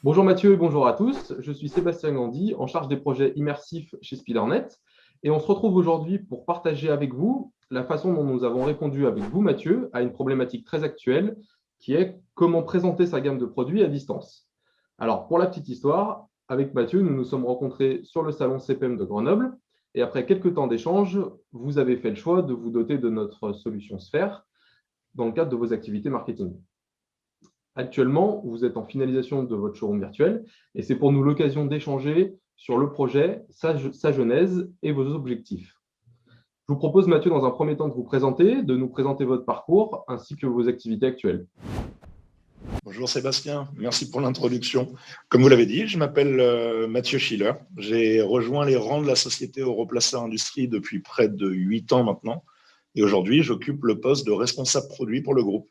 Bonjour Mathieu et bonjour à tous. Je suis Sébastien Gandy, en charge des projets immersifs chez SpeederNet. Et on se retrouve aujourd'hui pour partager avec vous la façon dont nous avons répondu avec vous, Mathieu, à une problématique très actuelle qui est comment présenter sa gamme de produits à distance. Alors, pour la petite histoire, avec Mathieu, nous nous sommes rencontrés sur le salon CPM de Grenoble. Et après quelques temps d'échange, vous avez fait le choix de vous doter de notre solution Sphère dans le cadre de vos activités marketing. Actuellement, vous êtes en finalisation de votre showroom virtuel et c'est pour nous l'occasion d'échanger sur le projet, sa genèse et vos objectifs. Je vous propose, Mathieu, dans un premier temps, de nous présenter votre parcours ainsi que vos activités actuelles. Bonjour Sébastien, merci pour l'introduction. Comme vous l'avez dit, je m'appelle Mathieu Schiller. J'ai rejoint les rangs de la société Europlacer Industrie depuis près de 8 ans maintenant. Et aujourd'hui, j'occupe le poste de responsable produit pour le groupe.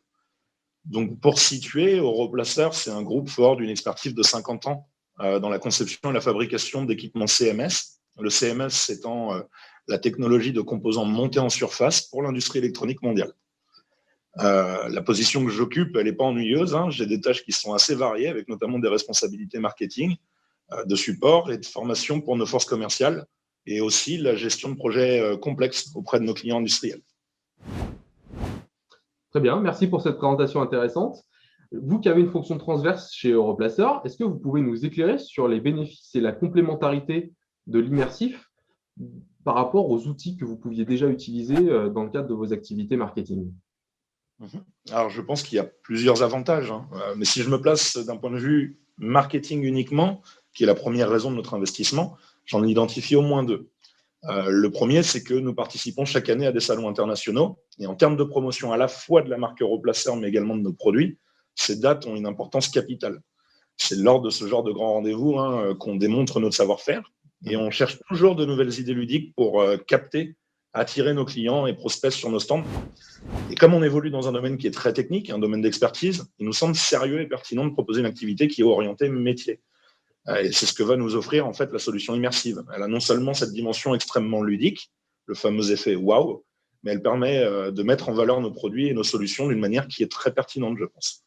Donc, pour situer, Europlacer, c'est un groupe fort d'une expertise de 50 ans dans la conception et la fabrication d'équipements CMS. Le CMS étant la technologie de composants montés en surface pour l'industrie électronique mondiale. La position que j'occupe, elle n'est pas ennuyeuse. J'ai des tâches qui sont assez variées, avec notamment des responsabilités marketing, de support et de formation pour nos forces commerciales, et aussi la gestion de projets complexes auprès de nos clients industriels. Très bien, merci pour cette présentation intéressante. Vous qui avez une fonction transverse chez Europlacer, est-ce que vous pouvez nous éclairer sur les bénéfices et la complémentarité de l'immersif par rapport aux outils que vous pouviez déjà utiliser dans le cadre de vos activités marketing? Alors, je pense qu'il y a plusieurs avantages, mais si je me place d'un point de vue marketing uniquement, qui est la première raison de notre investissement, j'en identifie au moins deux. Le premier, c'est que nous participons chaque année à des salons internationaux, et en termes de promotion à la fois de la marque Europlacer, mais également de nos produits, ces dates ont une importance capitale. C'est lors de ce genre de grands rendez-vous qu'on démontre notre savoir-faire, et on cherche toujours de nouvelles idées ludiques pour capter, attirer nos clients et prospects sur nos stands. Et comme on évolue dans un domaine qui est très technique, un domaine d'expertise, il nous semble sérieux et pertinent de proposer une activité qui est orientée métier. Et c'est ce que va nous offrir en fait la solution immersive. Elle a non seulement cette dimension extrêmement ludique, le fameux effet wow, mais elle permet de mettre en valeur nos produits et nos solutions d'une manière qui est très pertinente, je pense.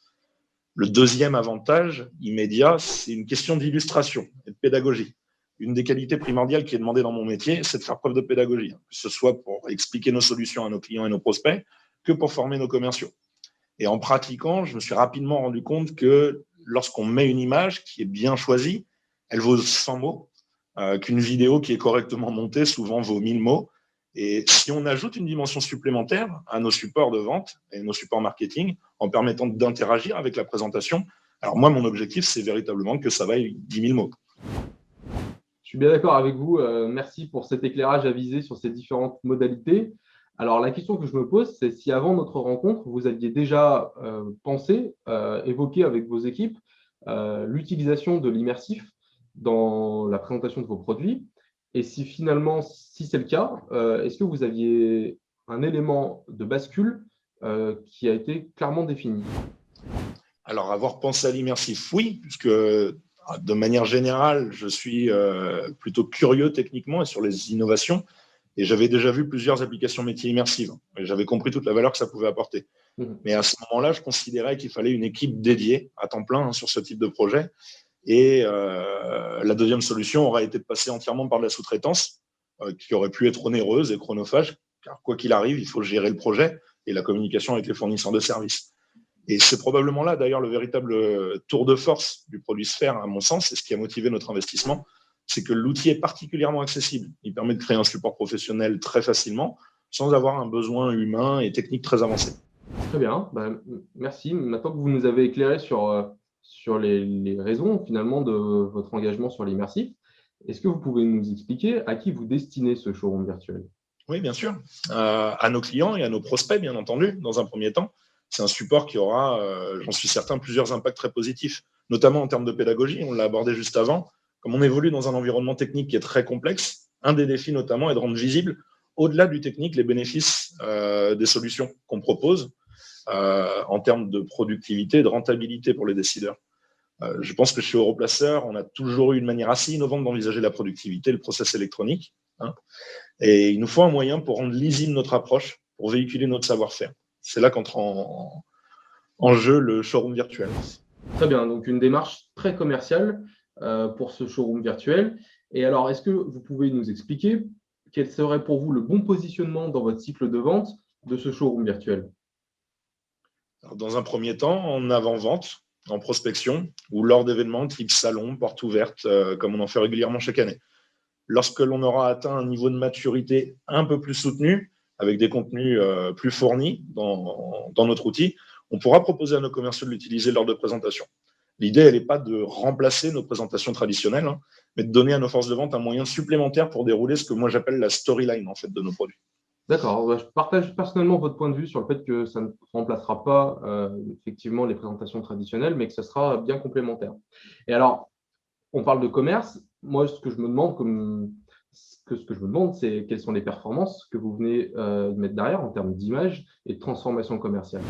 Le deuxième avantage immédiat, c'est une question d'illustration et de pédagogie. Une des qualités primordiales qui est demandée dans mon métier, c'est de faire preuve de pédagogie, que ce soit pour expliquer nos solutions à nos clients et nos prospects, que pour former nos commerciaux. Et en pratiquant, je me suis rapidement rendu compte que lorsqu'on met une image qui est bien choisie, elle vaut 100 mots, qu'une vidéo qui est correctement montée souvent vaut 1000 mots. Et si on ajoute une dimension supplémentaire à nos supports de vente et nos supports marketing, en permettant d'interagir avec la présentation, alors moi, mon objectif, c'est véritablement que ça vaille 10 000 mots. Je suis bien d'accord avec vous. Merci pour cet éclairage avisé sur ces différentes modalités. Alors, la question que je me pose, c'est si avant notre rencontre, vous aviez déjà pensé, évoqué avec vos équipes l'utilisation de l'immersif dans la présentation de vos produits. Et si finalement, si c'est le cas, est-ce que vous aviez un élément de bascule qui a été clairement défini? Alors, avoir pensé à l'immersif, oui, puisque de manière générale, je suis plutôt curieux techniquement et sur les innovations. Et j'avais déjà vu plusieurs applications métiers immersives. Et j'avais compris toute la valeur que ça pouvait apporter. Mais à ce moment-là, je considérais qu'il fallait une équipe dédiée à temps plein sur ce type de projet. Et la deuxième solution aurait été de passer entièrement par de la sous-traitance, qui aurait pu être onéreuse et chronophage, car quoi qu'il arrive, il faut gérer le projet et la communication avec les fournisseurs de services. Et c'est probablement là, d'ailleurs, le véritable tour de force du produit Sphère, à mon sens, c'est ce qui a motivé notre investissement, c'est que l'outil est particulièrement accessible. Il permet de créer un support professionnel très facilement, sans avoir un besoin humain et technique très avancé. Très bien, merci. Maintenant que vous nous avez éclairé sur les raisons finalement de votre engagement sur l'immersif, est-ce que vous pouvez nous expliquer à qui vous destinez ce showroom virtuel? Oui, bien sûr. À nos clients et à nos prospects, bien entendu, dans un premier temps. C'est un support qui aura, j'en suis certain, plusieurs impacts très positifs, notamment en termes de pédagogie. On l'a abordé juste avant. Comme on évolue dans un environnement technique qui est très complexe, un des défis notamment est de rendre visible, au-delà du technique, les bénéfices des solutions qu'on propose en termes de productivité et de rentabilité pour les décideurs. Je pense que chez Europlacer, on a toujours eu une manière assez innovante d'envisager la productivité, le process électronique. Et il nous faut un moyen pour rendre lisible notre approche, pour véhiculer notre savoir-faire. C'est là qu'entre en jeu le showroom virtuel. Très bien, donc une démarche très commerciale pour ce showroom virtuel. Et alors, est-ce que vous pouvez nous expliquer quel serait pour vous le bon positionnement dans votre cycle de vente de ce showroom virtuel? Alors, dans un premier temps, en avant-vente, en prospection ou lors d'événements type salon, porte ouverte, comme on en fait régulièrement chaque année. Lorsque l'on aura atteint un niveau de maturité un peu plus soutenu, avec des contenus plus fournis dans notre outil, on pourra proposer à nos commerciaux de l'utiliser lors de présentations. L'idée, elle n'est pas de remplacer nos présentations traditionnelles, hein, mais de donner à nos forces de vente un moyen supplémentaire pour dérouler ce que moi j'appelle la storyline en fait, de nos produits. D'accord, je partage personnellement votre point de vue sur le fait que ça ne remplacera pas effectivement les présentations traditionnelles, mais que ça sera bien complémentaire. Et alors, on parle de commerce. Moi, ce que je me demande, c'est quelles sont les performances que vous venez de mettre derrière en termes d'image et de transformation commerciale.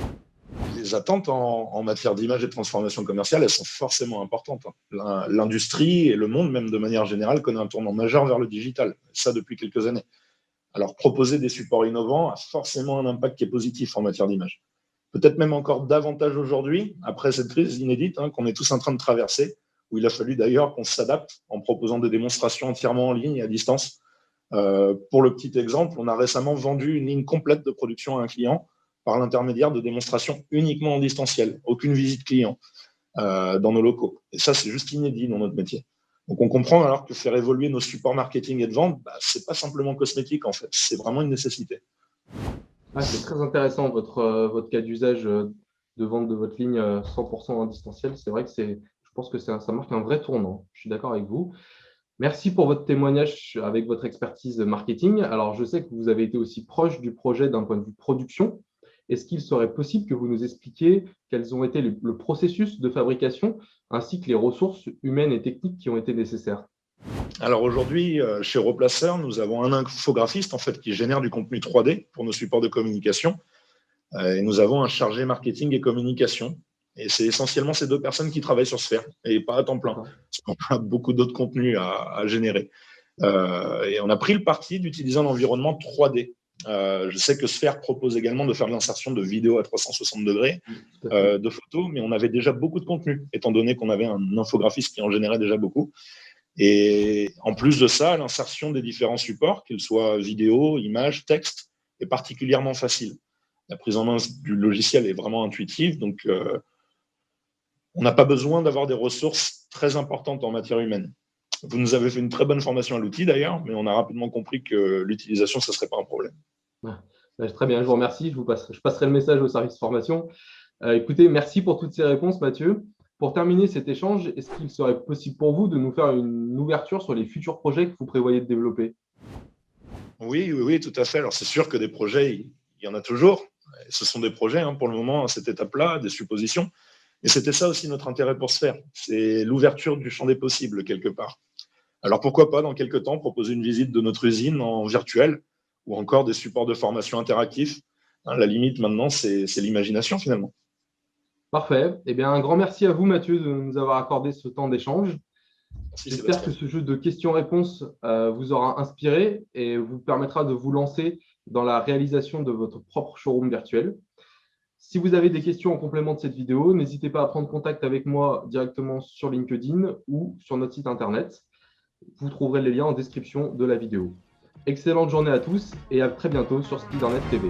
Les attentes en matière d'image et de transformation commerciale, elles sont forcément importantes, hein. L'industrie et le monde, même de manière générale, connaît un tournant majeur vers le digital, ça depuis quelques années. Alors, proposer des supports innovants a forcément un impact qui est positif en matière d'image. Peut-être même encore davantage aujourd'hui, après cette crise inédite qu'on est tous en train de traverser, où il a fallu d'ailleurs qu'on s'adapte en proposant des démonstrations entièrement en ligne et à distance. Pour le petit exemple, on a récemment vendu une ligne complète de production à un client par l'intermédiaire de démonstrations uniquement en distanciel, aucune visite client dans nos locaux. Et ça, c'est juste inédit dans notre métier. Donc, on comprend alors que faire évoluer nos supports marketing et de vente, ce n'est pas simplement cosmétique, en fait, c'est vraiment une nécessité. Ah, c'est très intéressant votre cas d'usage de vente de votre ligne 100% en distanciel. C'est vrai que je pense que ça marque un vrai tournant. Je suis d'accord avec vous. Merci pour votre témoignage avec votre expertise marketing. Alors, je sais que vous avez été aussi proche du projet d'un point de vue production. Est-ce qu'il serait possible que vous nous expliquiez quels ont été le processus de fabrication ainsi que les ressources humaines et techniques qui ont été nécessaires? Alors aujourd'hui, chez Replacer, nous avons un infographiste en fait, qui génère du contenu 3D pour nos supports de communication. Et nous avons un chargé marketing et communication. Et c'est essentiellement ces deux personnes qui travaillent sur Sphere et pas à temps plein, D'accord. parce qu'on a beaucoup d'autres contenus à générer. Et on a pris le parti d'utiliser un environnement 3D. Je sais que Sphere propose également de faire de l'insertion de vidéos à 360 degrés, Tout à fait. de photos, mais on avait déjà beaucoup de contenu, étant donné qu'on avait un infographiste qui en générait déjà beaucoup. Et en plus de ça, l'insertion des différents supports, qu'ils soient vidéo, images, texte, est particulièrement facile. La prise en main du logiciel est vraiment intuitive, donc on n'a pas besoin d'avoir des ressources très importantes en matière humaine. Vous nous avez fait une très bonne formation à l'outil d'ailleurs, mais on a rapidement compris que l'utilisation, ça ne serait pas un problème. Très bien, je vous remercie. Je passerai le message au service formation. Écoutez, merci pour toutes ces réponses, Mathieu. Pour terminer cet échange, est-ce qu'il serait possible pour vous de nous faire une ouverture sur les futurs projets que vous prévoyez de développer? Oui, oui, oui, tout à fait. Alors c'est sûr que des projets, il y en a toujours. Ce sont des projets pour le moment à cette étape-là, des suppositions. Et c'était ça aussi notre intérêt pour se faire. C'est l'ouverture du champ des possibles quelque part. Alors pourquoi pas, dans quelques temps, proposer une visite de notre usine en virtuel ou encore des supports de formation interactifs. La limite maintenant, c'est l'imagination finalement. Parfait. Eh bien, un grand merci à vous, Mathieu, de nous avoir accordé ce temps d'échange. Merci J'espère que Sébastien. ce jeu de questions-réponses vous aura inspiré et vous permettra de vous lancer dans la réalisation de votre propre showroom virtuel. Si vous avez des questions en complément de cette vidéo, n'hésitez pas à prendre contact avec moi directement sur LinkedIn ou sur notre site internet. Vous trouverez les liens en description de la vidéo. Excellente journée à tous et à très bientôt sur SpeedErnet TV.